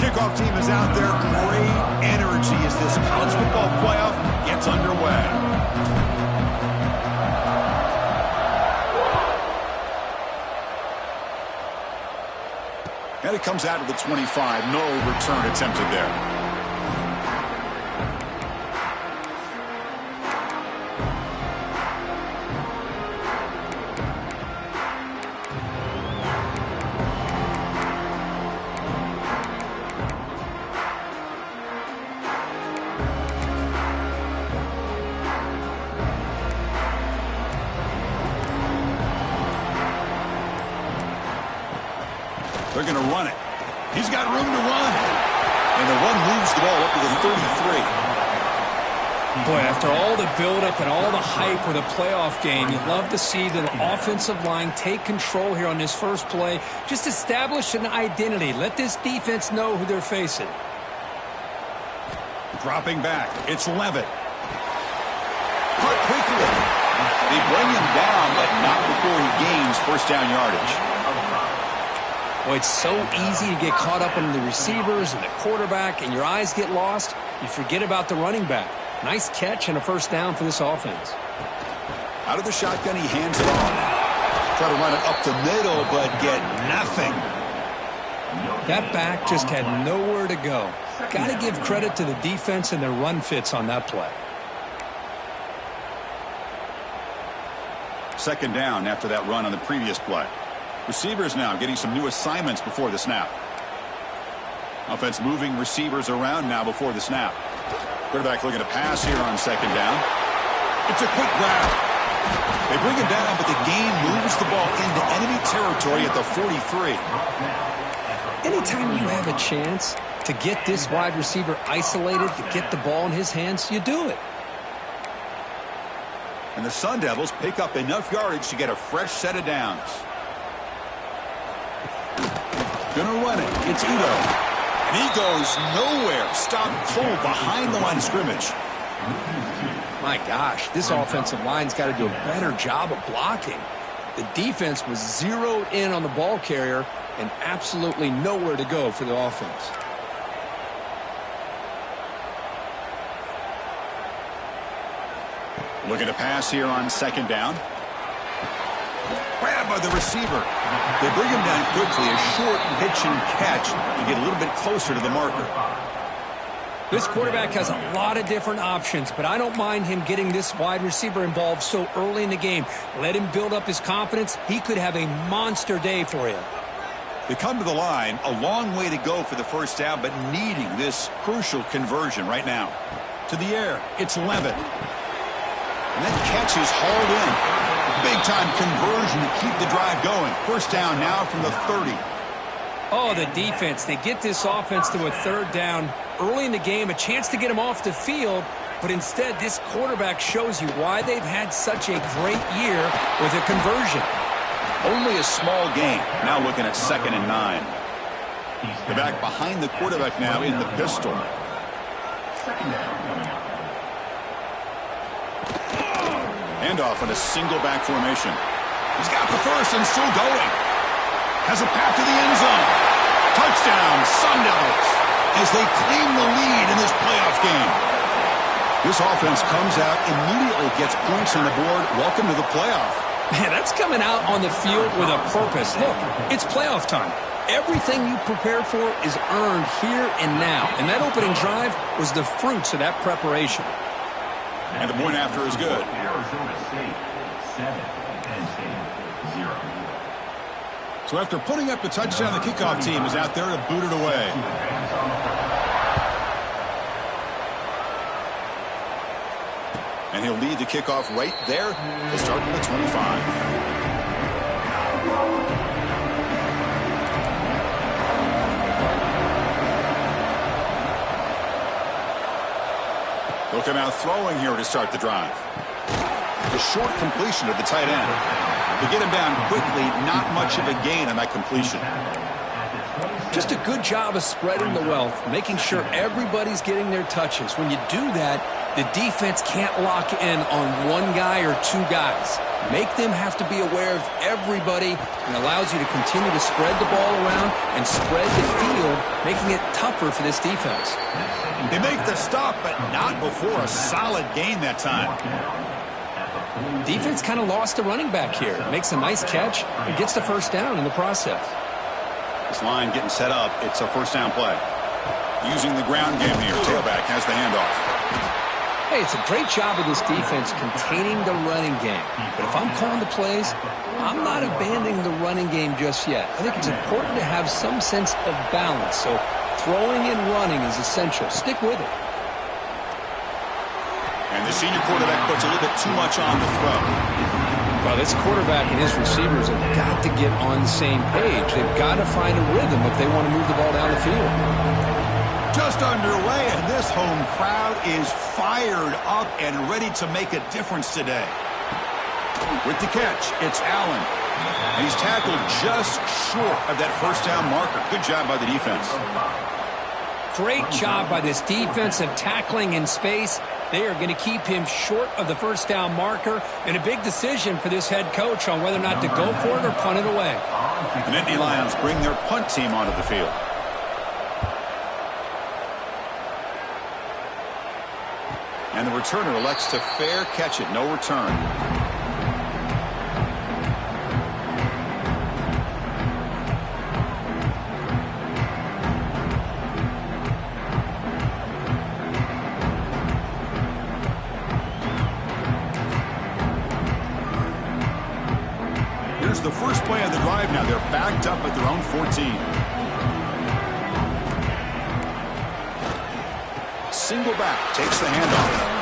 kickoff team is out there. Great energy as this college football playoff gets underway. And it comes out of the 25. No return attempted there. They're going to run it. He's got room to run. And the run moves the ball up to the 33. Boy, after all the buildup and all the hype with a playoff game, you'd love to see the offensive line take control here on this first play. Just establish an identity. Let this defense know who they're facing. Dropping back. It's Levitt. Cut quickly. They bring him down, but not before he gains first down yardage. Well, it's so easy to get caught up in the receivers and the quarterback, and your eyes get lost. You forget about the running back. Nice catch and a first down for this offense. Out of the shotgun, he hands it off. Try to run it up the middle, but get nothing. That back just had nowhere to go. Got to give credit to the defense and their run fits on that play. Second down after that run on the previous play. Receivers now getting some new assignments before the snap. Offense moving receivers around now before the snap. Quarterback looking to pass here on second down. It's a quick grab. They bring him down, but the game moves the ball into enemy territory at the 43. Anytime you have a chance to get this wide receiver isolated, to get the ball in his hands, you do it. And the Sun Devils pick up enough yardage to get a fresh set of downs. Gonna run it. It's Udo. And he goes nowhere. Stop cold behind the line of scrimmage. My gosh, this offensive line's got to do a better job of blocking. The defense was zeroed in on the ball carrier and absolutely nowhere to go for the offense. Looking to pass here on second down. Grab by the receiver. They bring him down quickly. A short pitch and catch to get a little bit closer to the marker. This quarterback has a lot of different options, but I don't mind him getting this wide receiver involved so early in the game. Let him build up his confidence. He could have a monster day for you. They come to the line. A long way to go for the first down, but needing this crucial conversion right now. To the air. It's Levitt. And that catch is hauled in. Big-time conversion to keep the drive going. First down now from the 30. Oh, the defense. They get this offense to a third down early in the game, a chance to get them off the field, but instead this quarterback shows you why they've had such a great year with a conversion. Only a small gain. Now looking at 2nd and 9. The back behind the quarterback now in the pistol. Handoff in a single back formation. He's got the first and still going. Has a path to the end zone. Touchdown, Sun Devils, as they claim the lead in this playoff game. This offense comes out, immediately gets points on the board. Welcome to the playoff. Man, that's coming out on the field with a purpose. Look, it's playoff time. Everything you prepare for is earned here and now. And that opening drive was the fruits of that preparation. And the point after is good. Arizona State, 7, Penn State, 0. So after putting up the touchdown, the kickoff team is out there to boot it away. And he'll lead the kickoff right there to start from the 25. He'll come out throwing here to start the drive. The short completion of the tight end. To get him down quickly, not much of a gain on that completion. Just a good job of spreading the wealth, making sure everybody's getting their touches. When you do that, the defense can't lock in on one guy or two guys. Make them have to be aware of everybody, and allows you to continue to spread the ball around and spread the field field, making it tougher for this defense. They make the stop, but not before a solid gain that time. Defense kind of lost the running back here. Makes a nice catch and gets the first down in the process. This line getting set up. It's a first down play. Using the ground game here. Tailback has the handoff. Hey, it's a great job of this defense containing the running game. But if I'm calling the plays, I'm not abandoning the running game just yet. I think it's important to have some sense of balance. So throwing and running is essential. Stick with it. And the senior quarterback puts a little bit too much on the throw. Well, this quarterback and his receivers have got to get on the same page. They've got to find a rhythm if they want to move the ball down the field. Just underway, and this home crowd is fired up and ready to make a difference today. With the catch, it's Allen. And he's tackled just short of that first down marker. Good job by the defense. Great job by this defensive tackling in space. They are going to keep him short of the first down marker, and a big decision for this head coach on whether or not to go for it or punt it away. The Nittany Lions bring their punt team onto the field. And the returner elects to fair catch it. No return. Here's the first play of the drive now. They're backed up at their own 14. Single back, takes the handoff.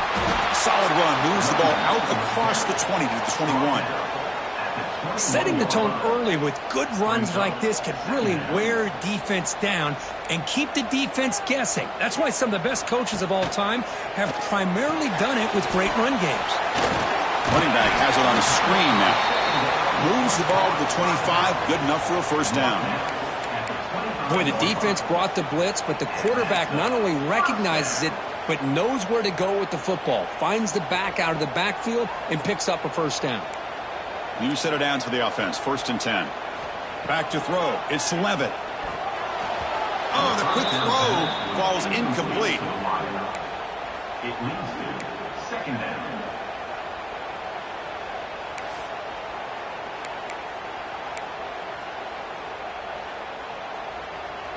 Solid run, moves the ball out across the 20 to the 21. Setting the tone early with good runs like this can really wear defense down and keep the defense guessing. That's why some of the best coaches of all time have primarily done it with great run games. Running back has it on the screen now. Moves the ball to the 25, good enough for a first down. Boy, the defense brought the blitz, but the quarterback not only recognizes it, but knows where to go with the football. Finds the back out of the backfield and picks up a first down. You set it down to the offense, 1st and 10. Back to throw, it's Levitt. Oh, the quick throw falls incomplete. It leads to second down.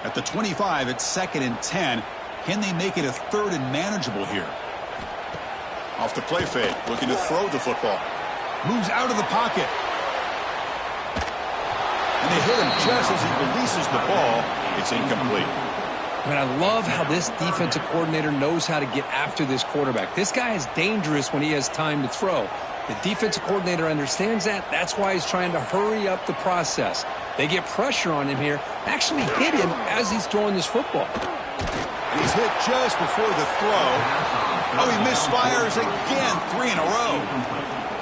At the 25, it's 2nd and 10. Can they make it a 3rd and manageable here? Off the play fake, looking to throw the football. Moves out of the pocket. And they hit him just as he releases the ball. It's incomplete. I mean, I love how this defensive coordinator knows how to get after this quarterback. This guy is dangerous when he has time to throw. The defensive coordinator understands that. That's why he's trying to hurry up the process. They get pressure on him here, actually hit him as he's throwing this football. And he's hit just before the throw. Oh, he misfires again, 3 in a row.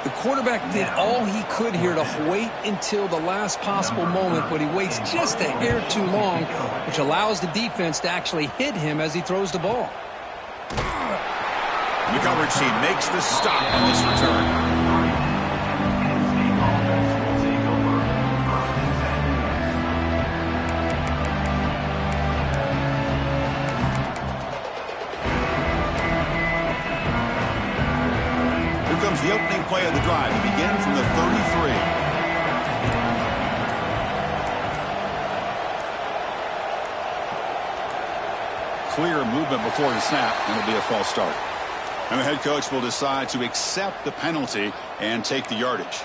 The quarterback did all he could here to wait until the last possible moment, but he waits just a hair too long, which allows the defense to actually hit him as he throws the ball. The coverage team makes the stop on this return. The opening play of the drive to begin from the 33. Clear movement before the snap, and it'll be a false start. And the head coach will decide to accept the penalty and take the yardage.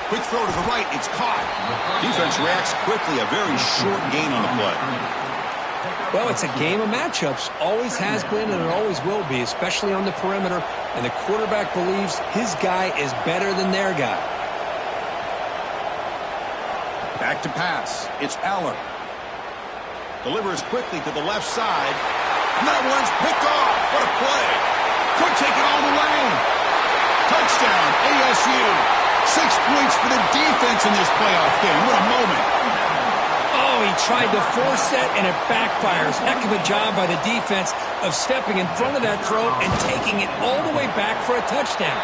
Quick throw to the right, it's caught. Defense reacts quickly, a very short gain on the play. Well, it's a game of matchups. Always has been and it always will be, especially on the perimeter. And the quarterback believes his guy is better than their guy. Back to pass, it's Aller. Delivers quickly to the left side. And that one's picked off. What a play. Could take it all the way. Touchdown, ASU. 6 points for the defense in this playoff game. What a moment. Oh, he tried to force it, and it backfires. Heck of a job by the defense of stepping in front of that throw and taking it all the way back for a touchdown.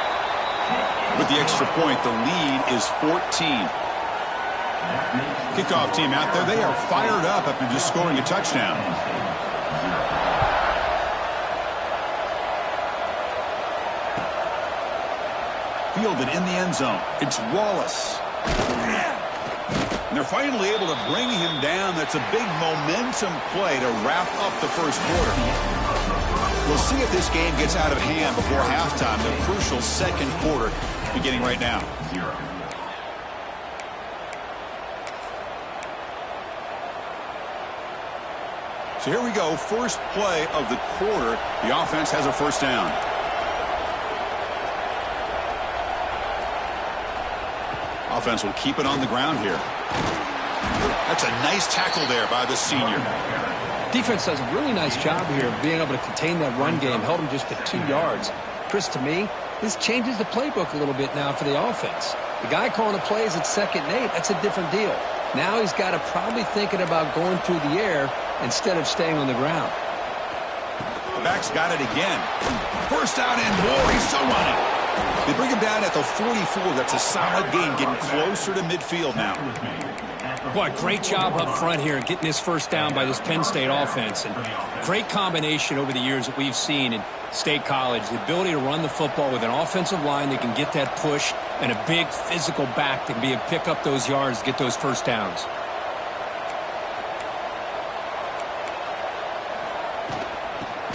With the extra point, the lead is 14. Kickoff team out there, they are fired up after just scoring a touchdown. Fielded in the end zone. It's Wallace. And they're finally able to bring him down. That's a big momentum play to wrap up the first quarter. We'll see if this game gets out of hand before halftime. The crucial second quarter beginning right now. So here we go. First play of the quarter. The offense has a first down. Offense will keep it on the ground here. That's a nice tackle there by the senior. Defense does a really nice job here of being able to contain that run game. Held him just at 2 yards. Chris, to me, this changes the playbook a little bit now for the offense. The guy calling the plays at 2nd and 8, that's a different deal. Now he's got to probably thinking about going through the air instead of staying on the ground. The back's got it again. First down and more. He's still running. They bring him down at the 44. That's a solid gain, getting closer to midfield now. Boy, great job up front here getting this first down by this Penn State offense. And great combination over the years that we've seen in State College. The ability to run the football with an offensive line that can get that push and a big physical back that can be able to pick up those yards, get those first downs.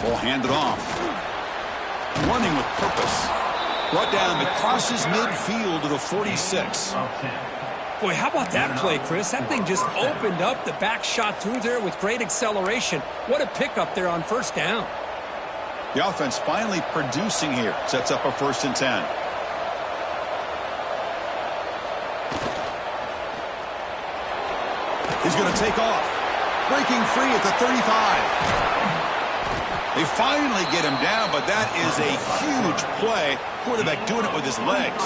Ball handed off. Running with purpose. Brought down crosses midfield to the 46. Boy, how about that play, Chris? That thing just opened up. The back shot through there with great acceleration. What a pickup there on first down. The offense finally producing here. Sets up a 1st and 10. He's going to take off. Breaking free at the 35. They finally get him down, but that is a huge play. Quarterback doing it with his legs.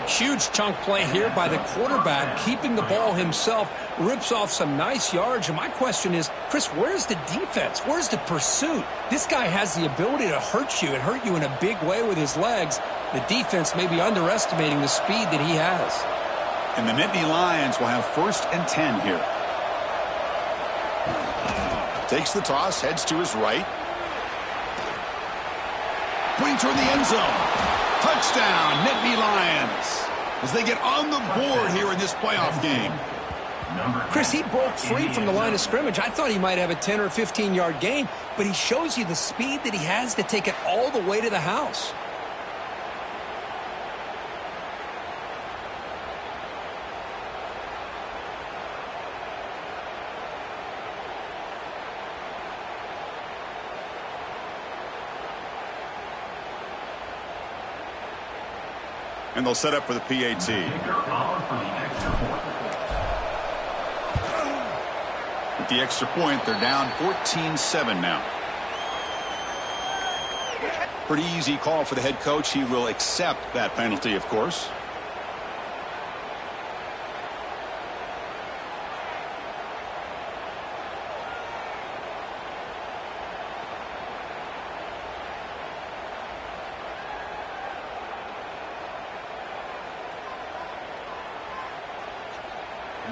Huge chunk play here by the quarterback, keeping the ball himself, rips off some nice yards. And my question is, Chris, where's the defense? Where's the pursuit? This guy has the ability to hurt you and hurt you in a big way with his legs. The defense may be underestimating the speed that he has. And the Nittany Lions will have 1st and 10 here. Takes the toss, heads to his right. Pointing toward the end zone. Touchdown, Nittany Lions. As they get on the board here in this playoff game. Chris, he broke free from the line of scrimmage. I thought he might have a 10 or 15-yard gain, but he shows you the speed that he has to take it all the way to the house. And they'll set up for the PAT. With the extra point, they're down 14-7 now. Pretty easy call for the head coach. He will accept that penalty, of course.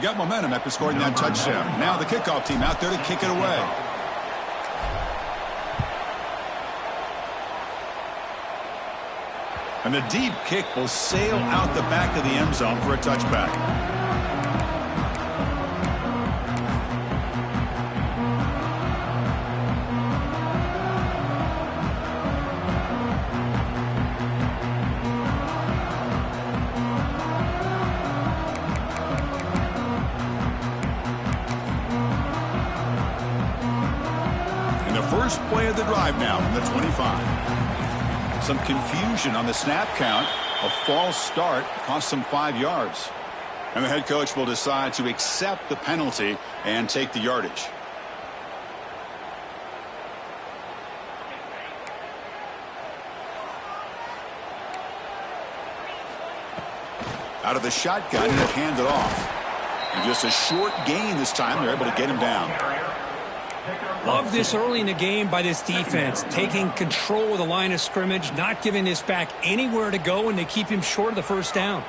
Got momentum after scoring that touchdown. Now the kickoff team out there to kick it away. And the deep kick will sail out the back of the end zone for a touchback. First play of the drive now from the 25. Some confusion on the snap count. A false start cost them 5 yards. And the head coach will decide to accept the penalty and take the yardage. Out of the shotgun and hand it off. And just a short gain this time. They're able to get him down. Love this early in the game by this defense, taking control of the line of scrimmage, not giving this back anywhere to go, and they keep him short of the first down.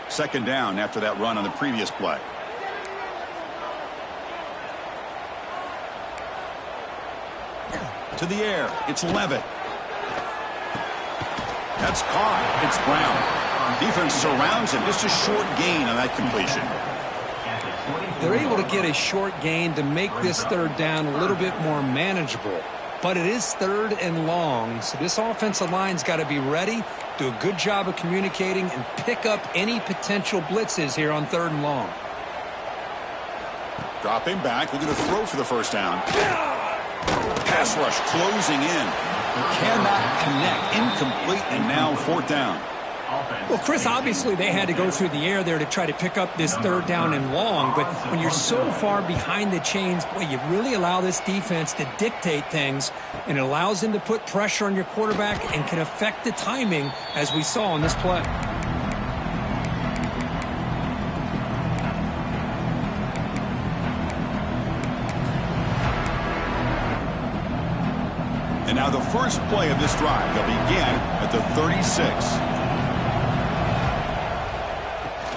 Second down after that run on the previous play. To the air, it's Levitt. That's caught. It's Brown. Defense surrounds him. Just a short gain on that completion. They're able to get a short gain to make this third down a little bit more manageable. But it is third and long, so this offensive line's got to be ready, do a good job of communicating, and pick up any potential blitzes here on third and long. Dropping back, looking to throw for the first down. Pass rush closing in. Cannot connect. Incomplete, and now fourth down. Well, Chris, obviously they had to go through the air there to try to pick up this third down and long, but when you're so far behind the chains, boy, you really allow this defense to dictate things, and it allows them to put pressure on your quarterback and can affect the timing, as we saw on this play. And now the first play of this drive, they'll begin at the 36.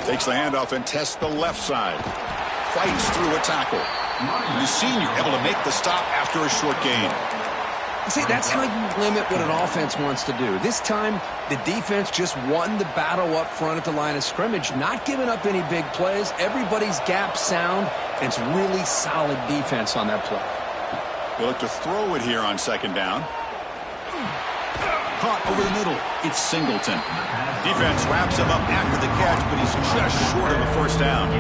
Takes the handoff and tests the left side. Fights through a tackle. The senior able to make the stop after a short gain. See, that's how you limit what an offense wants to do. This time, the defense just won the battle up front at the line of scrimmage, not giving up any big plays. Everybody's gap sound, and it's really solid defense on that play. They look to throw it here on second down. Caught over the middle. It's Singleton. Defense wraps him up after the catch, but he's just short of a first down.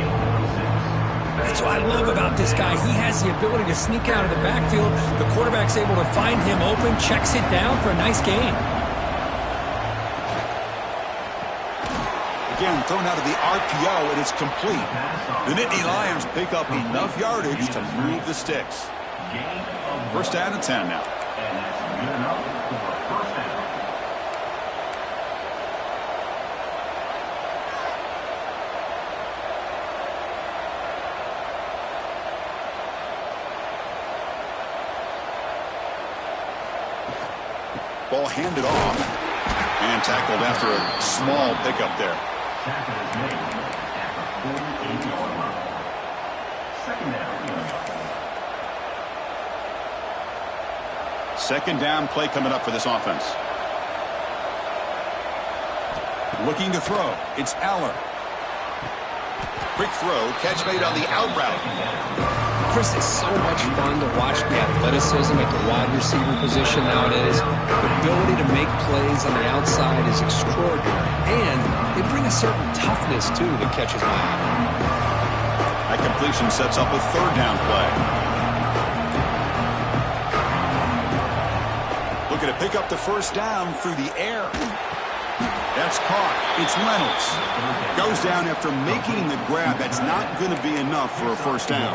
That's what I love about this guy. He has the ability to sneak out of the backfield. The quarterback's able to find him open, checks it down for a nice gain. Again, thrown out of the RPO, and it's complete. The Nittany Lions pick up enough yardage to move the sticks. First down and 10 now. And that's good enough for a first down. Ball handed off and tackled after a small pickup there. Tackle is made at the 48-yard line. Second down. Second down play coming up for this offense. Looking to throw. It's Aller. Quick throw. Catch made on the out route. Chris, it's so much fun to watch the athleticism at the wide receiver position nowadays. The ability to make plays on the outside is extraordinary. And they bring a certain toughness, too, that catches my eye. That completion sets up a third down play. Looking to pick up the first down through the air. That's caught. It's Reynolds. Goes down after making the grab. That's not going to be enough for a first down.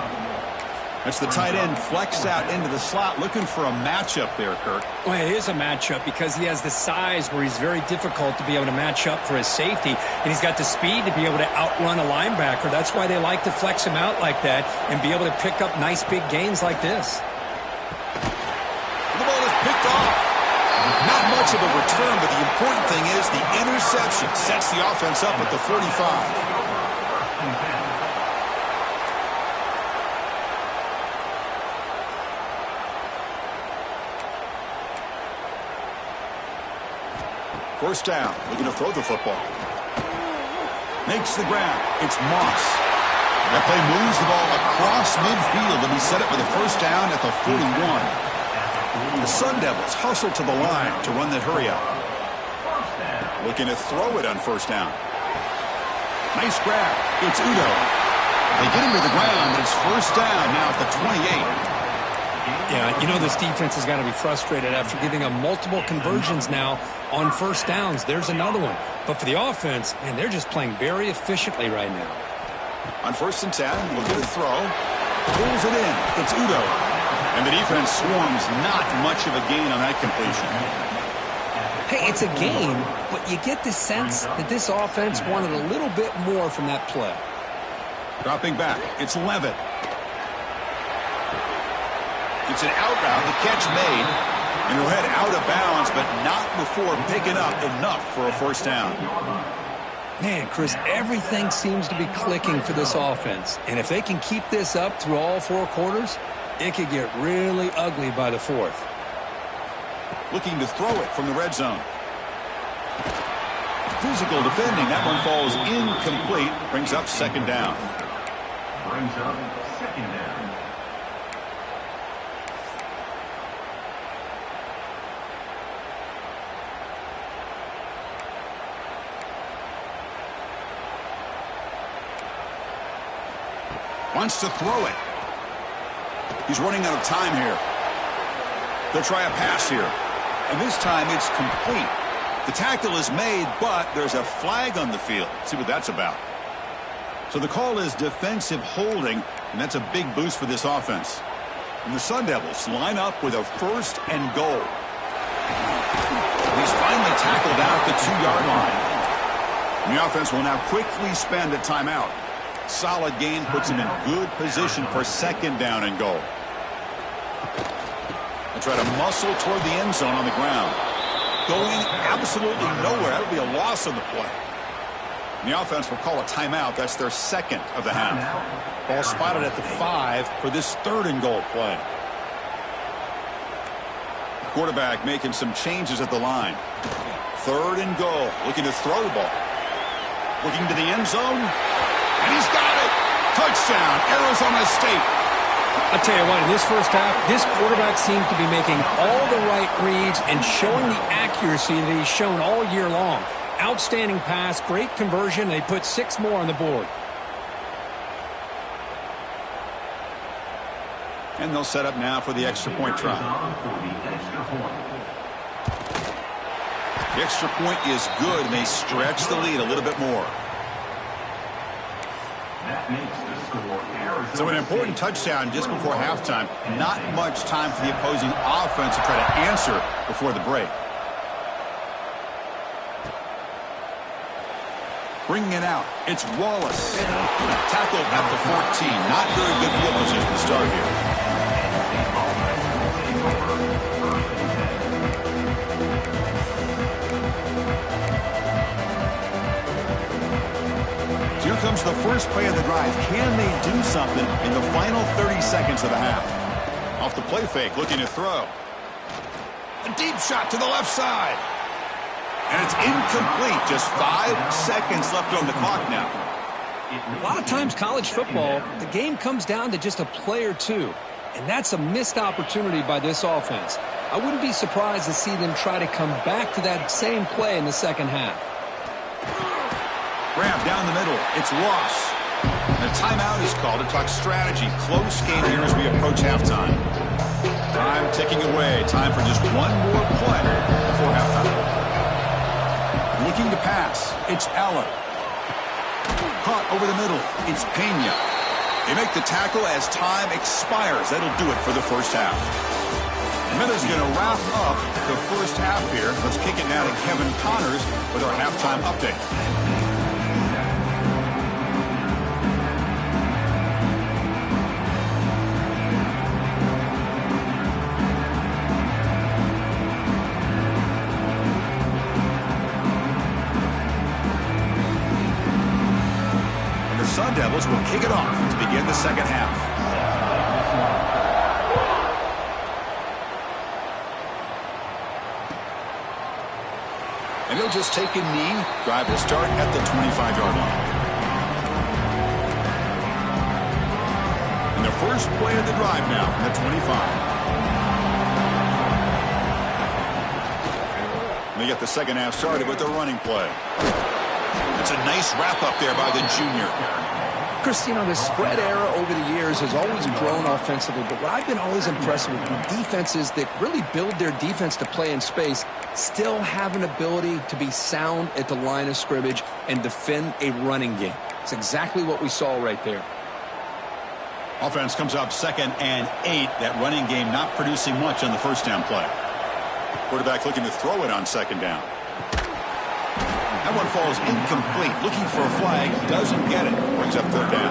That's the tight end flexed out into the slot, looking for a matchup there, Kirk. Well, it is a matchup because he has the size where he's very difficult to be able to match up for his safety, and he's got the speed to be able to outrun a linebacker. That's why they like to flex him out like that and be able to pick up nice big gains like this. The ball is picked off. Not much of a return, but the important thing is the interception sets the offense up at the 45. First down, looking to throw the football. Makes the grab. It's Moss. That play moves the ball across midfield, and he set it for the first down at the 41. The Sun Devils hustle to the line to run that hurry up. Looking to throw it on first down. Nice grab. It's Udo. They get him to the ground, and it's first down now at the 28. Yeah, you know this defense has got to be frustrated after giving up multiple conversions now on first downs. There's another one. But for the offense, man, they're just playing very efficiently right now. On first and 10, looking to throw. Pulls it in. It's Udo. And the defense swarms. Not much of a gain on that completion. Hey, it's a gain, but you get the sense that this offense wanted a little bit more from that play. Dropping back. It's Levitt. It's an out route. The catch made. And he'll head out of bounds, but not before picking up enough for a first down. Man, Chris, everything seems to be clicking for this offense. And if they can keep this up through all 4 quarters, it could get really ugly by the 4th. Looking to throw it from the red zone. Physical defending. That one falls incomplete. Brings up second down. Brings up second down. Wants to throw it. He's running out of time here. They'll try a pass here. And this time it's complete. The tackle is made, but there's a flag on the field. See what that's about. So the call is defensive holding, and that's a big boost for this offense. And the Sun Devils line up with a 1st and goal. He's finally tackled out the 2-yard line. And the offense will now quickly spend a timeout. Solid gain puts him in good position for 2nd down and goal. They try to muscle toward the end zone on the ground. Going absolutely nowhere. That would be a loss on the play. And the offense will call a timeout. That's their 2nd of the half. Ball spotted at the 5 for this 3rd and goal play. The quarterback making some changes at the line. 3rd and goal. Looking to throw the ball. Looking to the end zone. And he's got it. Touchdown, Arizona State. I'll tell you what, in this first half, this quarterback seems to be making all the right reads and showing the accuracy that he's shown all year long. Outstanding pass, great conversion. They put 6 more on the board. And they'll set up now for the extra point try. The extra point is good, and they stretch the lead a little bit more. That makes the score Arizona So an important touchdown just before halftime. Not much time for the opposing offense to try to answer before the break. Bringing it out, it's Wallace. Tackled at the 14. Not very good field position to start here. Here comes the first play of the drive. Can they do something in the final 30 seconds of the half? Off the play fake, looking to throw. A deep shot to the left side. And it's incomplete. Just 5 seconds left on the clock now. A lot of times college football, the game comes down to just a play or two. And that's a missed opportunity by this offense. I wouldn't be surprised to see them try to come back to that same play in the second half. Grab down the middle. It's Ross. And a timeout is called to talk strategy. Close game here as we approach halftime. Time ticking away. Time for just one more play before halftime. Looking to pass. It's Allen. Caught over the middle. It's Pena. They make the tackle as time expires. That'll do it for the first half. Miller's going to wrap up the first half here. Let's kick it now to Kevin Connors with our halftime update. Sun Devils will kick it off to begin the second half. And he'll just take a knee. Drive will start at the 25-yard line. And the first play of the drive now from the 25. And they get the second half started with the running play. It's a nice wrap-up there by the junior. Chris, you know, the spread era over the years has always grown offensively, but what I've been always impressed with defenses that really build their defense to play in space still have an ability to be sound at the line of scrimmage and defend a running game. It's exactly what we saw right there. Offense comes up 2nd and 8. That running game not producing much on the first down play. Quarterback looking to throw it on 2nd down. That one falls incomplete. Looking for a flag. Doesn't get it. Brings up third down.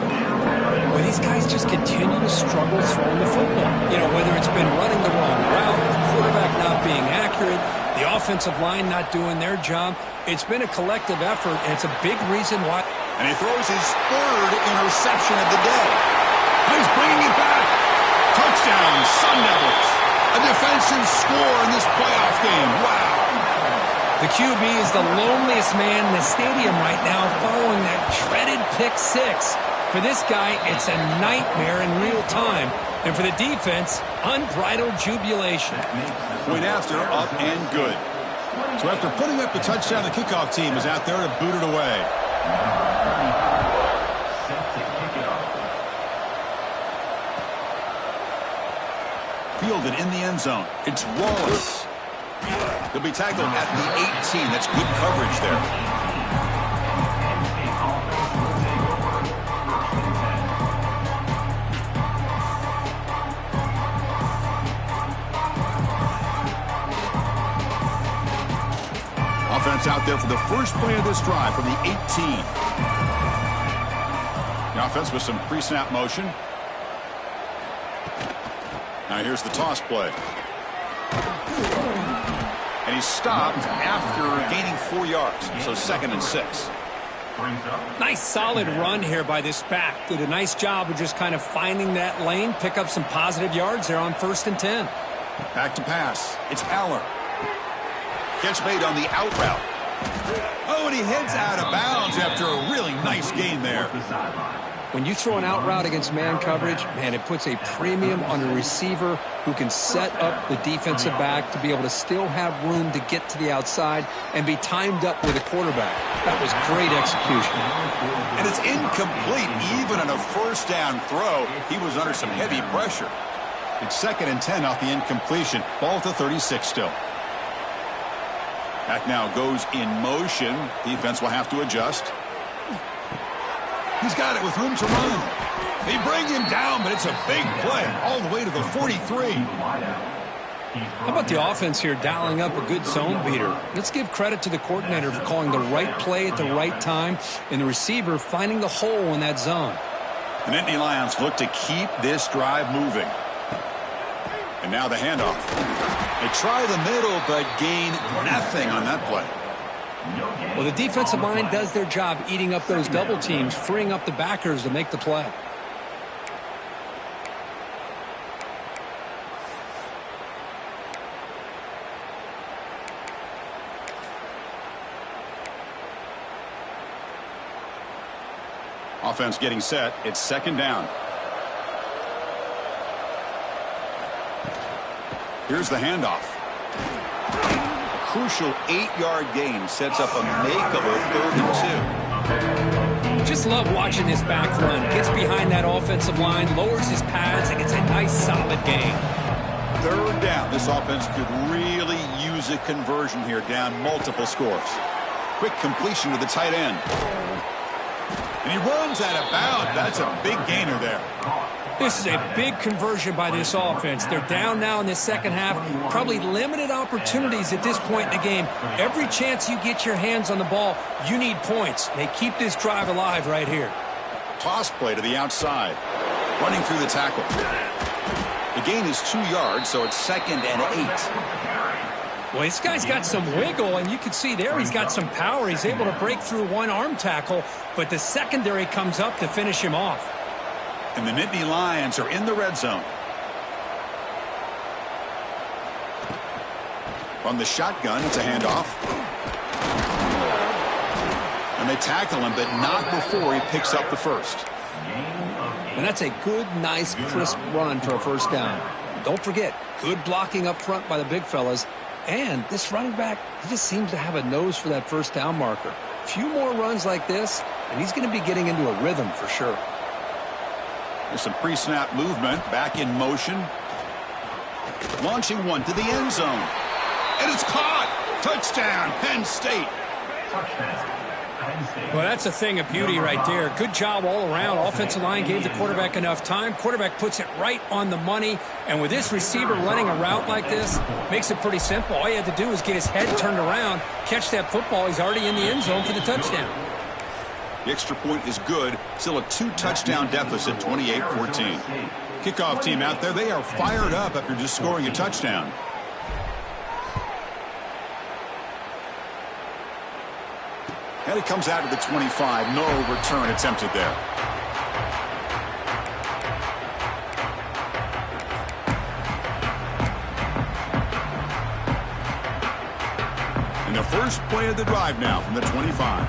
Well, these guys just continue to struggle throwing the football. You know, whether it's been running the wrong route, the quarterback not being accurate, the offensive line not doing their job. It's been a collective effort, and it's a big reason why. And he throws his third interception of the day. He's bringing it back. Touchdown, Sun Devils. A defensive score in this playoff game. Wow. The QB is the loneliest man in the stadium right now following that dreaded pick six. For this guy, it's a nightmare in real time. And for the defense, unbridled jubilation. Point after, up and good. So after putting up the touchdown, the kickoff team is out there to boot it away. Fielded in the end zone. It's Wallace. He'll be tackled at the 18. That's good coverage there. Offense out there for the first play of this drive from the 18. The offense with some pre-snap motion. Now here's the toss play. And he's stopped after gaining 4 yards. So 2nd and 6. Nice solid run here by this back. Did a nice job of just kind of finding that lane, pick up some positive yards there on 1st and 10. Back to pass. It's Aller. Catch made on the out route. Oh, and he heads out of bounds after a really nice gain there. When you throw an out route against man coverage, man, it puts a premium on a receiver who can set up the defensive back to be able to still have room to get to the outside and be timed up with a quarterback. That was great execution. And it's incomplete. Even on a first down throw, he was under some heavy pressure. It's 2nd and 10 off the incompletion. Ball to 36 still. Back now goes in motion. Defense will have to adjust. He's got it with room to run. They bring him down, but it's a big play all the way to the 43. How about the offense here dialing up a good zone beater? Let's give credit to the coordinator for calling the right play at the right time and the receiver finding the hole in that zone. The Nittany Lions look to keep this drive moving. And now the handoff. They try the middle, but gain nothing on that play. Well, the defensive line does their job eating up those double teams, freeing up the backers to make the play. Offense getting set. It's 2nd down. Here's the handoff. Crucial 8-yard gain sets up a makeable 3rd and 2. Just love watching this back run. Gets behind that offensive line, lowers his pads, and gets a nice solid gain. 3rd down. This offense could really use a conversion here, down multiple scores. Quick completion to the tight end. And he runs out of bounds. That's a big gainer there. This is a big conversion by this offense. They're down now in the second half. Probably limited opportunities at this point in the game. Every chance you get your hands on the ball, you need points. They keep this drive alive right here. Toss play to the outside. Running through the tackle. The gain is 2 yards, so it's 2nd and 8. Well, this guy's got some wiggle, and you can see there he's got some power. He's able to break through one arm tackle, but the secondary comes up to finish him off. And the Nittany Lions are in the red zone. From the shotgun, it's a handoff. And they tackle him, but not before he picks up the first. And that's a good, nice, crisp run for a first down. Don't forget, good blocking up front by the big fellas. And this running back, he just seems to have a nose for that first down marker. A few more runs like this, and he's going to be getting into a rhythm for sure. There's some pre-snap movement, back in motion. Launching one to the end zone. And it's caught! Touchdown, Penn State! Touchdown, Penn Well, that's a thing of beauty right there. Good job all around. Offensive line gave the quarterback enough time. Quarterback puts it right on the money. And with this receiver running a route like this, makes it pretty simple. All you have to do is get his head turned around, catch that football. He's already in the end zone for the touchdown. The extra point is good. Still a 2-touchdown deficit, 28-14. Kickoff team out there, they are fired up after just scoring a touchdown. And it comes out to the 25. No return attempted there. And the first play of the drive now from the 25.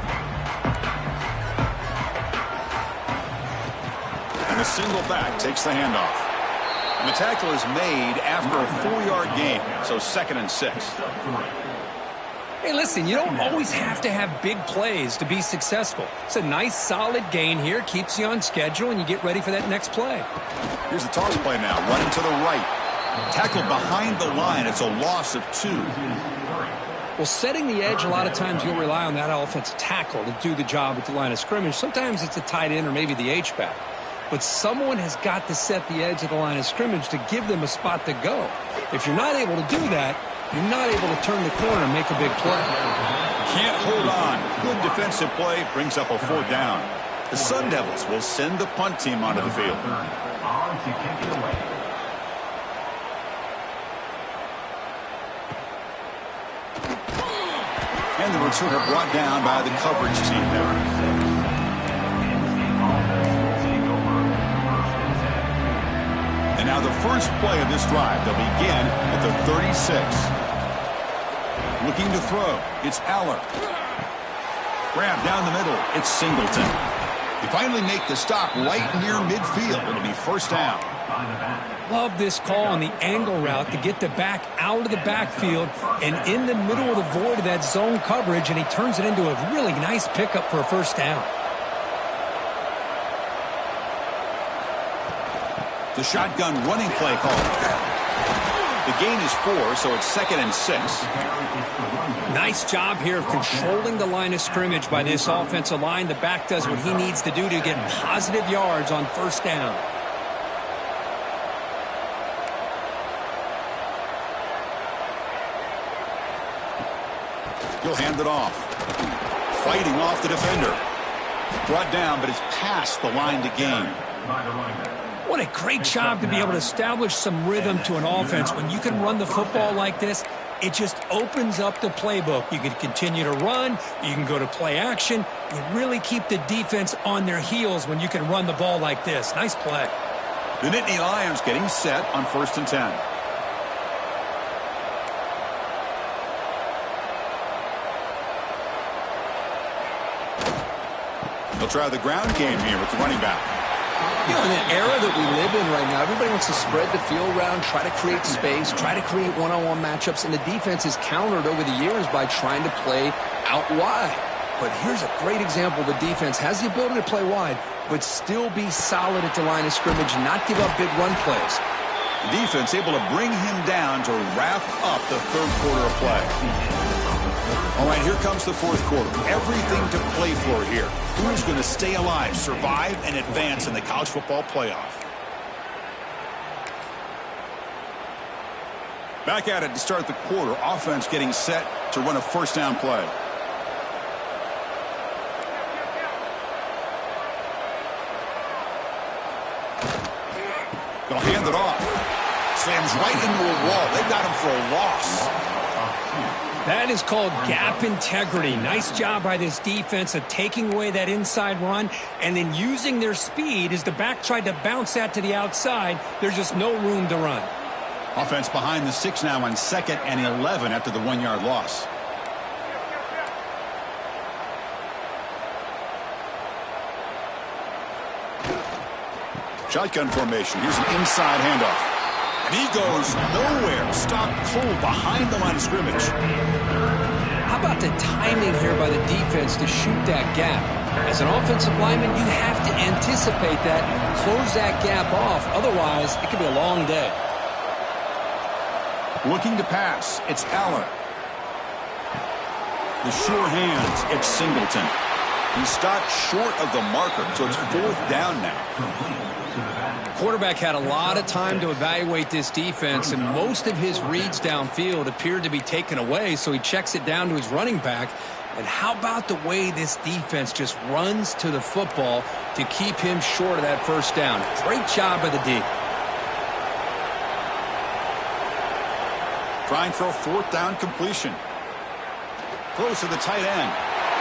And the single back takes the handoff. And the tackle is made after a 4-yard gain. So 2nd and 6. Hey, listen, you don't always have to have big plays to be successful. It's a nice, solid gain here. Keeps you on schedule, and you get ready for that next play. Here's the toss play now. Running to the right. Tackled behind the line. It's a loss of 2. Well, setting the edge, a lot of times you'll rely on that offensive tackle to do the job at the line of scrimmage. Sometimes it's a tight end or maybe the H-back. But someone has got to set the edge of the line of scrimmage to give them a spot to go. If you're not able to do that, you're not able to turn the corner and make a big play. Can't hold on. Good defensive play brings up a 4th down. The Sun Devils will send the punt team onto the field. And the returner brought down by the coverage team there. And now the first play of this drive, they'll begin at the 36. Looking to throw, it's Aller. Grab down the middle, it's Singleton. They finally make the stop right near midfield. It'll be 1st down. Love this call on the angle route to get the back out of the backfield and in the middle of the void of that zone coverage, and he turns it into a really nice pickup for a 1st down. The shotgun running play call. The gain is 4, so it's 2nd and 6. Nice job here of controlling the line of scrimmage by this offensive line. The back does what he needs to do to get positive yards on 1st down. He'll hand it off. Fighting off the defender. Brought down, but it's past the line to gain. What a great job to be able to establish some rhythm to an offense. When you can run the football like this, it just opens up the playbook. You can continue to run. You can go to play action. You really keep the defense on their heels when you can run the ball like this. Nice play. The Nittany Lions getting set on 1st and 10. They'll try the ground game here with the running back. You know, in an era that we live in right now, everybody wants to spread the field around, try to create space, try to create one-on-one matchups, and the defense is countered over the years by trying to play out wide. But here's a great example. The defense has the ability to play wide, but still be solid at the line of scrimmage, not give up big run plays. The defense able to bring him down to wrap up the 3rd quarter of play. All right, here comes the 4th quarter. Everything to play for here. Who's going to stay alive, survive, and advance in the college football playoff? Back at it to start the quarter. Offense getting set to run a 1st down play. They'll hand it off. Slams right into a wall. They got him for a loss. That is called gap integrity. Nice job by this defense of taking away that inside run and then using their speed as the back tried to bounce that to the outside. There's just no room to run. Offense behind the 6 now on 2nd and 11 after the 1-yard loss. Shotgun formation. Here's an inside handoff. And he goes nowhere. Stopped cold behind the line of scrimmage. How about the timing here by the defense to shoot that gap? As an offensive lineman, you have to anticipate that, close that gap off. Otherwise, it could be a long day. Looking to pass. It's Aller. The sure hands. It's Singleton. He stopped short of the marker, so it's 4th down now. Quarterback had a lot of time to evaluate this defense, and most of his reads downfield appeared to be taken away, so he checks it down to his running back. And how about the way this defense just runs to the football to keep him short of that first down? Great job by the D. Trying for a 4th down completion. Close to the tight end.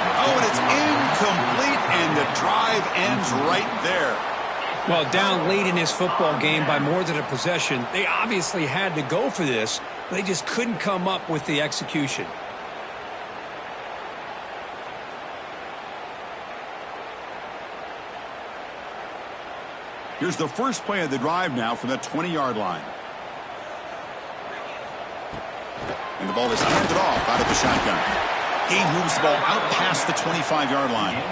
Oh, and it's incomplete, and the drive ends right there. Well, down late in this football game by more than a possession, they obviously had to go for this. They just couldn't come up with the execution. Here's the first play of the drive now from the 20-yard line. And the ball is handed off out of the shotgun. He moves the ball out past the 25-yard line.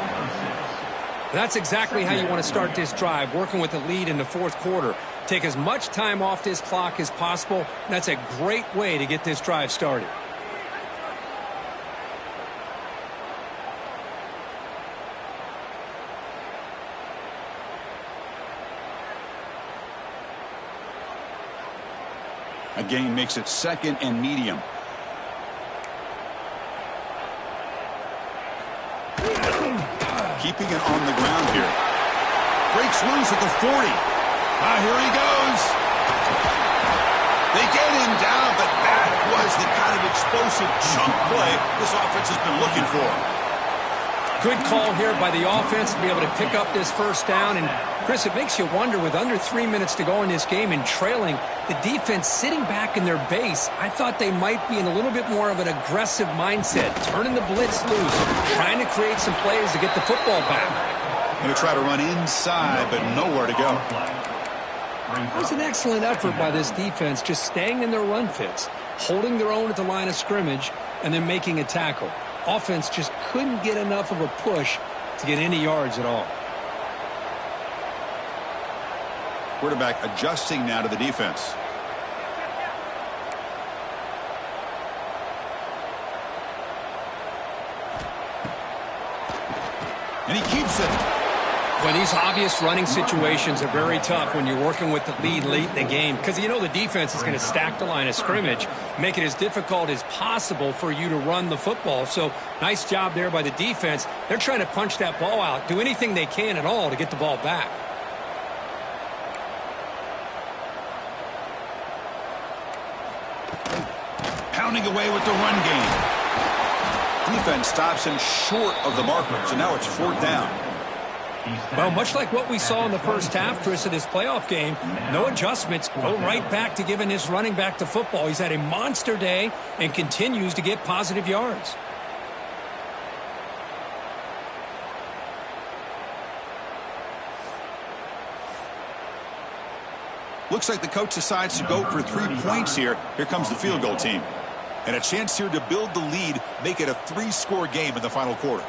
That's exactly how you want to start this drive, working with the lead in the 4th quarter. Take as much time off this clock as possible. That's a great way to get this drive started. A gain makes it 2nd and medium. Keeping it on the ground here. Breaks loose at the 40. Here he goes. They get him down, but that was the kind of explosive chunk play this offense has been looking for. Good call here by the offense to be able to pick up this first down. And, Chris, it makes you wonder, with under 3 minutes to go in this game and trailing, the defense sitting back in their base, I thought they might be in a little bit more of an aggressive mindset, turning the blitz loose, trying to create some plays to get the football back. Going to try to run inside, but nowhere to go. It was an excellent effort by this defense, just staying in their run fits, holding their own at the line of scrimmage, and then making a tackle. Offense just couldn't get enough of a push to get any yards at all. Quarterback adjusting now to the defense. And he keeps it. Well, these obvious running situations are very tough when you're working with the lead late in the game, because you know the defense is going to stack the line of scrimmage, make it as difficult as possible for you to run the football. So nice job there by the defense. They're trying to punch that ball out, do anything they can at all to get the ball back. Pounding away with the run game. Defense stops him short of the marker, so now it's 4th down. Well, much like what we saw in the first half, Chris, of this playoff game, no adjustments, go right back to giving his running back the football. He's had a monster day and continues to get positive yards. Looks like the coach decides to go for 3 points here. Here comes the field goal team. And a chance here to build the lead, make it a 3-score game in the final quarter.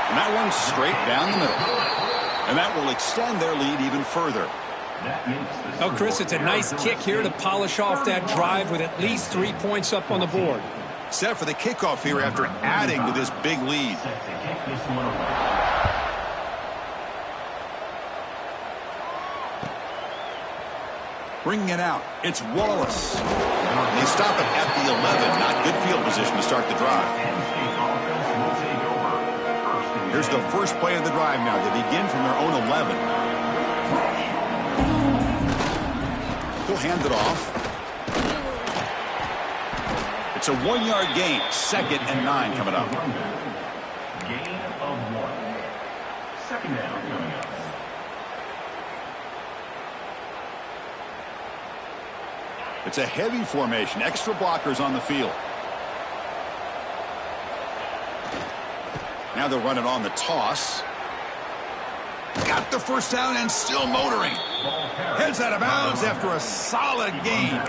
And that one's straight down the middle. And that will extend their lead even further. Oh, Chris, it's a nice kick here to polish off that drive with at least 3 points up on the board. Set for the kickoff here after adding to this big lead. Bringing it out, it's Wallace. They stop it at the 11. Not good field position to start the drive. Here's the first play of the drive now. They begin from their own 11. He'll hand it off. It's a 1-yard gain. 2nd and 9 coming up. Gain of 1. 2nd down coming up. It's a heavy formation. Extra blockers on the field. Now they'll run it on the toss. Got the first down and still motoring. Heads out of bounds after a solid gain.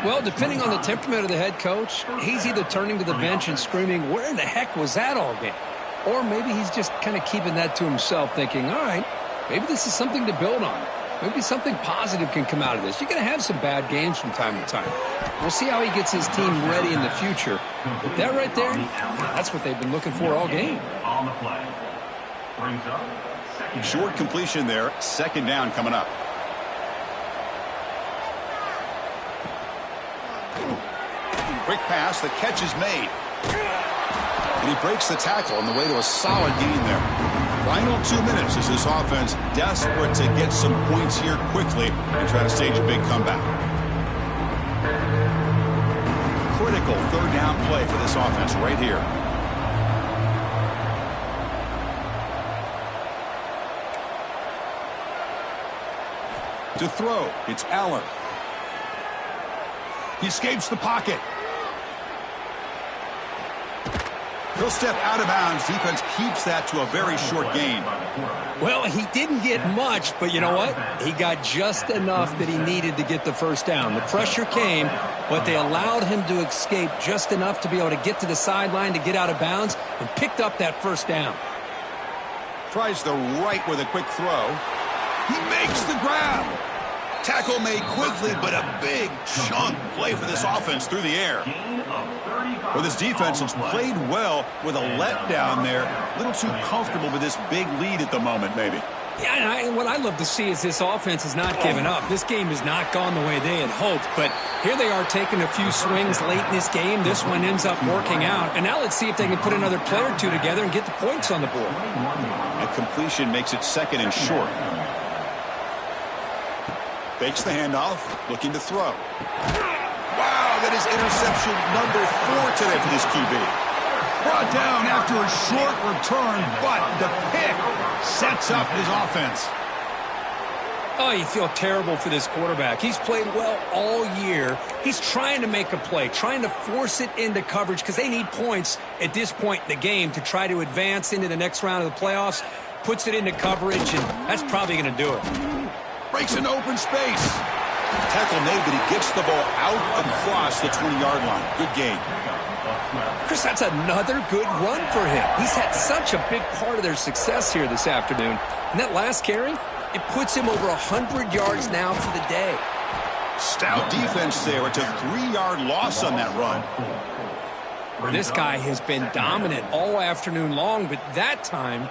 Well, depending on the temperament of the head coach, he's either turning to the bench and screaming, where in the heck was that all game? Or maybe he's just kind of keeping that to himself, thinking, all right, maybe this is something to build on. Maybe something positive can come out of this. You're going to have some bad games from time to time. We'll see how he gets his team ready in the future. But that right there, that's what they've been looking for all game. On the play. Brings up second. Short completion there. Second down coming up. Quick pass. The catch is made. And he breaks the tackle on the way to a solid gain there. Final 2 minutes as this offense desperate to get some points here quickly and try to stage a big comeback. Critical third down play for this offense right here. To throw, it's Allen. He escapes the pocket. He'll step out of bounds. Defense keeps that to a very short gain. Well, he didn't get much, but you know what? He got just enough that he needed to get the first down. The pressure came, but they allowed him to escape just enough to be able to get to the sideline to get out of bounds and picked up that first down. Tries the right with a quick throw. He makes the grab. Tackle made quickly, but a big chunk play for this offense through the air. Well, this defense has played well with a letdown there. A little too comfortable with this big lead at the moment, maybe. Yeah, and what I love to see is this offense is not giving up. This game has not gone the way they had hoped, but here they are taking a few swings late in this game. This one ends up working out, and now let's see if they can put another play or two together and get the points on the board. A completion makes it second and short. Fakes the handoff, looking to throw. Wow, that is interception number 4 today for this QB. Brought down after a short return, but the pick sets up his offense. Oh, you feel terrible for this quarterback. He's played well all year. He's trying to make a play, trying to force it into coverage because they need points at this point in the game to try to advance into the next round of the playoffs. Puts it into coverage, and that's probably going to do it. Breaks into open space. Tackle made, but he gets the ball out across the 20-yard line. Good gain. Chris, that's another good run for him. He's had such a big part of their success here this afternoon. And that last carry, it puts him over 100 yards now for the day. Stout defense there. It's a 3-yard loss on that run. This guy has been dominant all afternoon long, but that time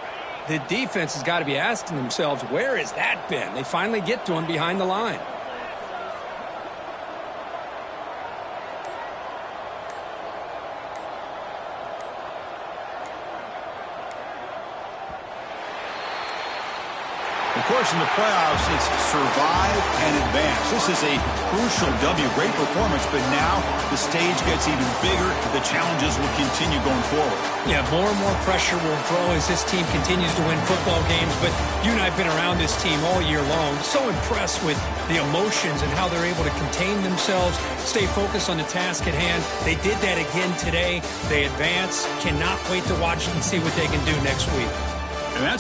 the defense has got to be asking themselves, where has that been? They finally get to him behind the line. Of course, in the playoffs, it's survive and advance. This is a crucial W. Great performance, but now the stage gets even bigger. The challenges will continue going forward. Yeah, more and more pressure will grow as this team continues to win football games, but you and I have been around this team all year long. So impressed with the emotions and how they're able to contain themselves, stay focused on the task at hand. They did that again today. They advance. Cannot wait to watch and see what they can do next week. And that's